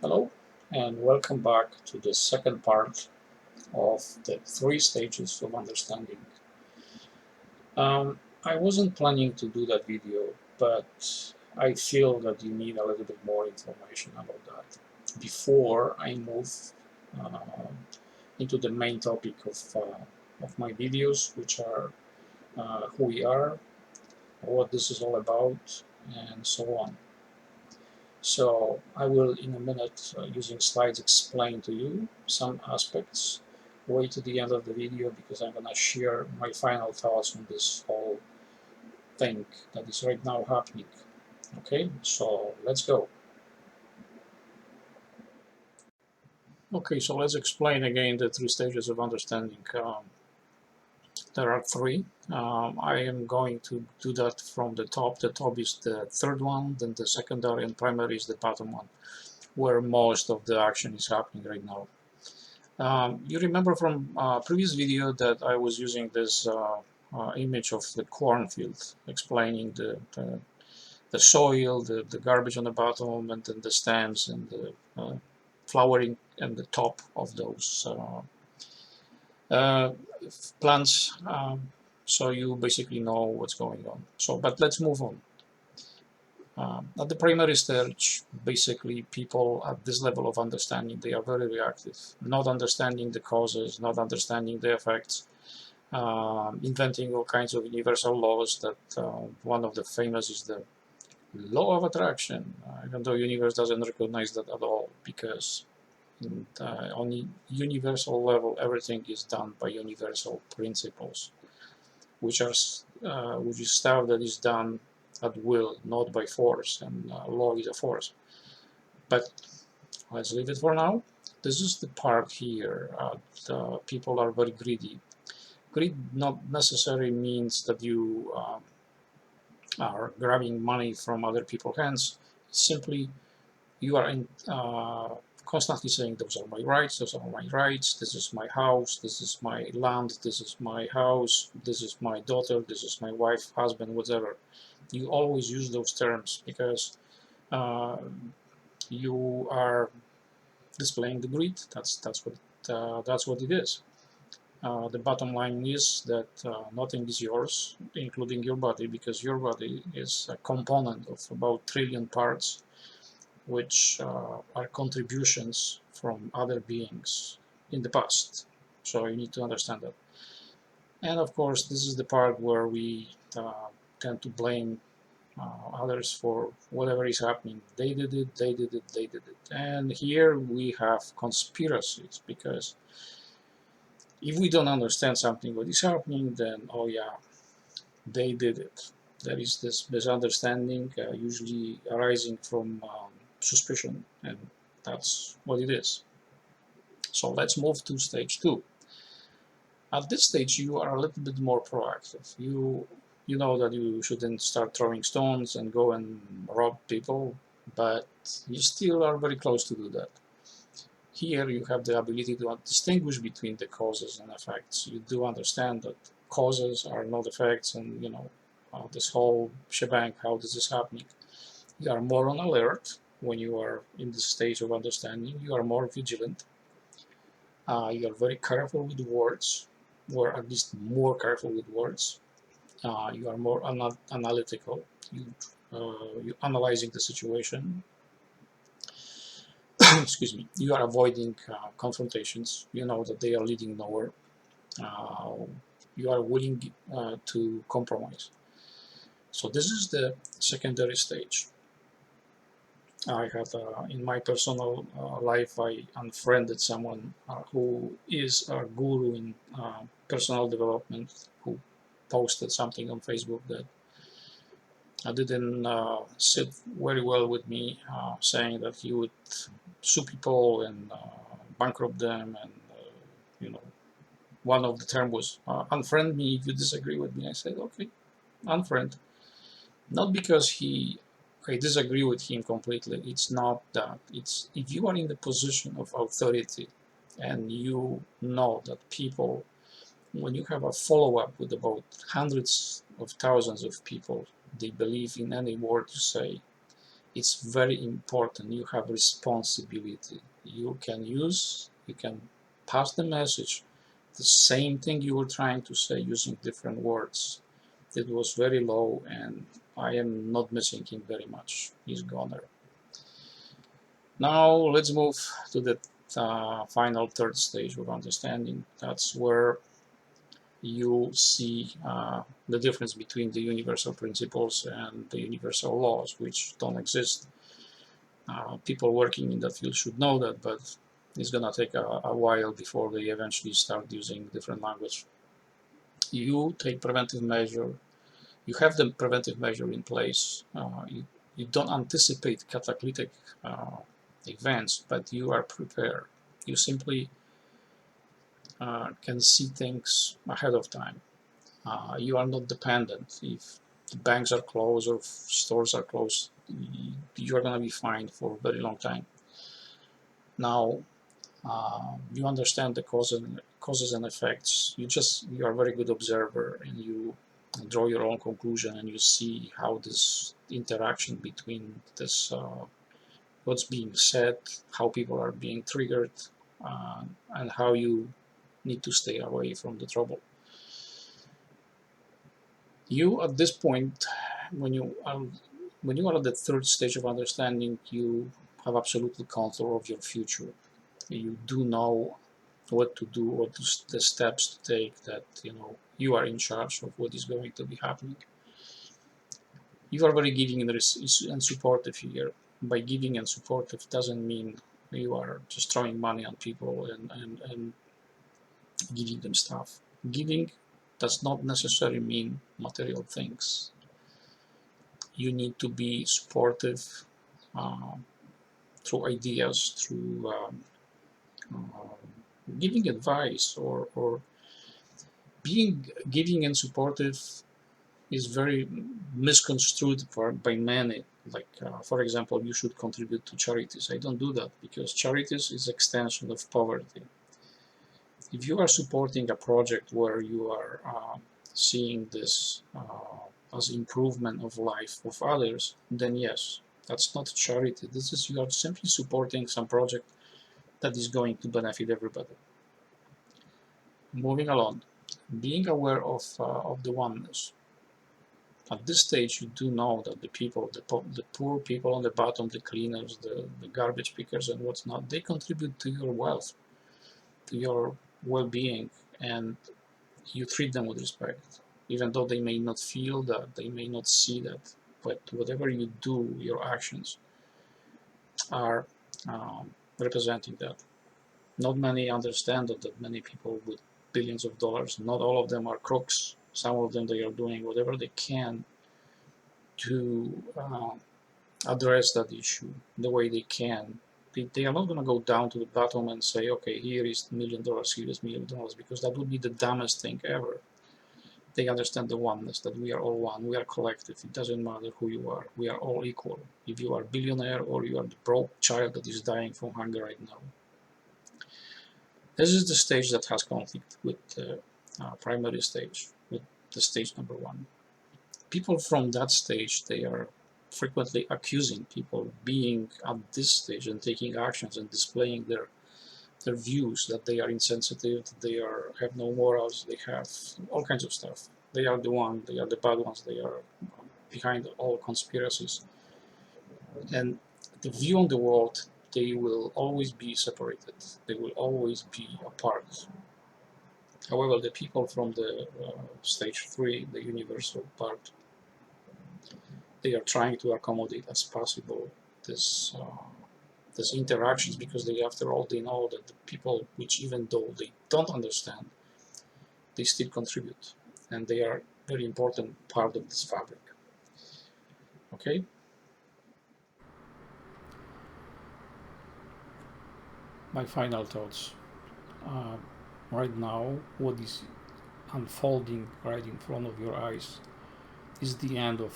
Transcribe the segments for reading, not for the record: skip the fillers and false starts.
Hello, and welcome back to the second part of the three stages of understanding. I wasn't planning to do that video, but I feel that you need a little bit more information about that before I move uh, into the main topic of my videos, which are who we are, what this is all about, and so on. So I will, in a minute, using slides, explain to you some aspects. Wait to the end of the video because I'm going to share my final thoughts on this whole thing that is right now happening. Okay, so let's go. Okay, so let's explain again the three stages of understanding. There are three. I am going to do that from the top. The top is the third one, then the secondary and primary is the bottom one, where most of the action is happening right now. You remember from previous video that I was using this image of the cornfield, explaining the soil, the garbage on the bottom, and then the stems and the flowering and the top of those uh, plants. So you basically know what's going on. So, but let's move on. At the primary stage, basically people at this level of understanding, they are very reactive, not understanding the causes, not understanding the effects, inventing all kinds of universal laws that one of the famous is the law of attraction, even though universe doesn't recognize that at all, because on a universal level, everything is done by universal principles, which is stuff that is done at will, not by force, and law is a force. But let's leave it for now. This is the part here. People are very greedy. Greed not necessarily means that you are grabbing money from other people's hands. Simply, you are constantly saying, those are my rights, those are my rights, this is my house, this is my land, this is my house, this is my daughter, this is my wife, husband, whatever. You always use those terms because uh, you are displaying the greed. That's what it is. The bottom line is that nothing is yours, including your body, because your body is a component of about trillion parts, which are contributions from other beings in the past. So you need to understand that. And of course, this is the part where we tend to blame others for whatever is happening. They did it, they did it, they did it. And here we have conspiracies, because if we don't understand something what is happening, then oh yeah, they did it. There is this misunderstanding, usually arising from suspicion, and that's what it is. So let's move to stage two. At this stage, you are a little bit more proactive. You know that you shouldn't start throwing stones and go and rob people, but you still are very close to do that. Here you have the ability to distinguish between the causes and effects. You do understand that causes are not effects, and this whole shebang, how this is happening. You are more on alert when you are in this stage of understanding. You are more vigilant. You are very careful with words, or at least more careful with words. You are more analytical. You analyzing the situation. Excuse me. You are avoiding confrontations. You know that they are leading nowhere. Uh, you are willing to compromise. So this is the secondary stage. I had in my personal life, I unfriended someone who is a guru in personal development, who posted something on Facebook that didn't sit very well with me, saying that he would sue people and bankrupt them, and you know, one of the term was unfriend me if you disagree with me. I said, okay, unfriend. Not because I disagree with him completely. It's not that. It's if you are in the position of authority and you know that people when you have a follow-up with about hundreds of thousands of people, they believe in any word you say. It's very important. You have responsibility. You can pass the message, the same thing you were trying to say using different words. It was very low, and I am not missing him very much. He's gone there. Now let's move to the final third stage of understanding. That's where you see the difference between the universal principles and the universal laws, which don't exist. People working in that field should know that, but it's gonna take a while before they eventually start using different language. You take preventive measure. You have the preventive measure in place. You don't anticipate cataclysmic events, but you are prepared. You simply can see things ahead of time. You are not dependent. If the banks are closed or stores are closed, you are going to be fine for a very long time. Now, you understand the causes and effects. You are a very good observer, and you draw your own conclusion, and you see how this interaction between this what's being said, how people are being triggered, and how you need to stay away from the trouble. You at this point, when you are at the third stage of understanding, you have absolute control of your future. You do know what to do, what the steps to take, that you are in charge of what is going to be happening. You are very giving and supportive here. By giving and supportive doesn't mean you are just throwing money on people and giving them stuff. Giving does not necessarily mean material things. You need to be supportive uh, through ideas, through giving advice, or being giving and supportive is very misconstrued by many. Like, for example, you should contribute to charities. I don't do that because charities is extension of poverty. If you are supporting a project where you are seeing this as improvement of life of others, then yes, that's not charity. This is, you are simply supporting some project that is going to benefit everybody. Moving along, being aware of the oneness. At this stage, you do know that the people, the poor people on the bottom, the cleaners, the garbage pickers, and what's not, they contribute to your wealth, to your well-being, and you treat them with respect, even though they may not feel that, they may not see that, but whatever you do, your actions are representing that. Not many understand that many people with billions of dollars, not all of them are crooks. Some of them, they are doing whatever they can to address that issue the way they can. They are not going to go down to the bottom and say, okay, here is $1,000,000, here is $1,000,000, because that would be the dumbest thing ever. They understand the oneness, that we are all one, we are collective. It doesn't matter who you are, we are all equal. If you are a billionaire or you are the broke child that is dying from hunger right now. This is the stage that has conflict with the primary stage, with the stage number one. People from that stage, they are frequently accusing people being at this stage and taking actions and displaying their views, that they are insensitive, that they have no morals, they have all kinds of stuff. They are the bad ones, they are behind all conspiracies. And the view on the world, they will always be separated, they will always be apart. However, the people from the stage 3, the universal part, they are trying to accommodate as possible this interactions, because after all, they know that the people, which even though they don't understand, they still contribute, and they are very important part of this fabric. Okay. My final thoughts. Uh, right now, what is unfolding right in front of your eyes is the end of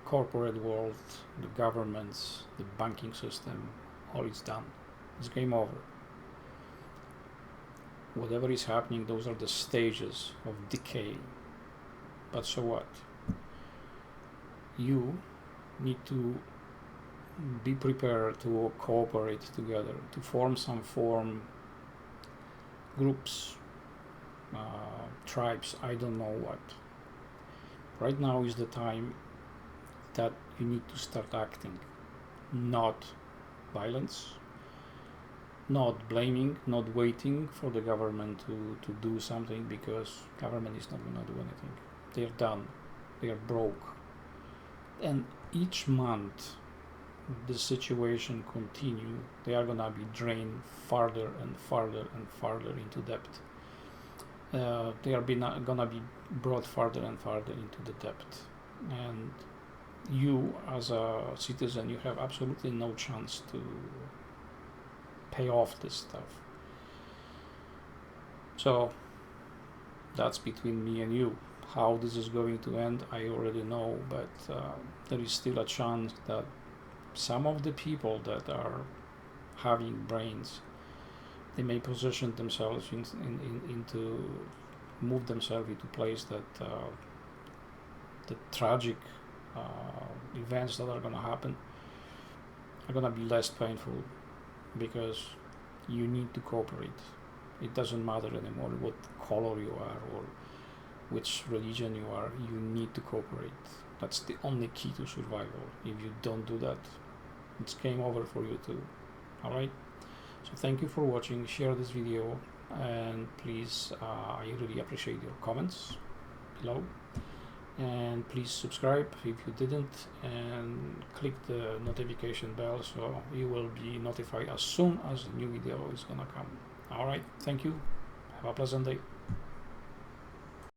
corporate world, the governments, the banking system. All is done. It's game over. whatever is happening, those are the stages of decay. But so what? You need to be prepared to cooperate together, to form some groups, tribes, I don't know what. Right now is the time that you need to start acting, not violence, not blaming, not waiting for the government to do something, because government is not going to do anything. They're done. They are broke. And each month the situation continue, they are going to be drained farther and farther and farther into debt. They are going to be brought farther and farther into the debt. And you, as a citizen, you have absolutely no chance to pay off this stuff. So that's between me and you. How this is going to end, I already know, but there is still a chance that some of the people that are having brains, they may position themselves into move themselves into place that the tragic events that are going to happen are going to be less painful, because you need to cooperate. It doesn't matter anymore what color you are or which religion you are, you need to cooperate. That's the only key to survival. If you don't do that, it's game over for you too. Alright? So thank you for watching, share this video, and please, I really appreciate your comments below. And please subscribe if you didn't, and click the notification bell so you will be notified as soon as a new video is gonna come. Alright, thank you. Have a pleasant day.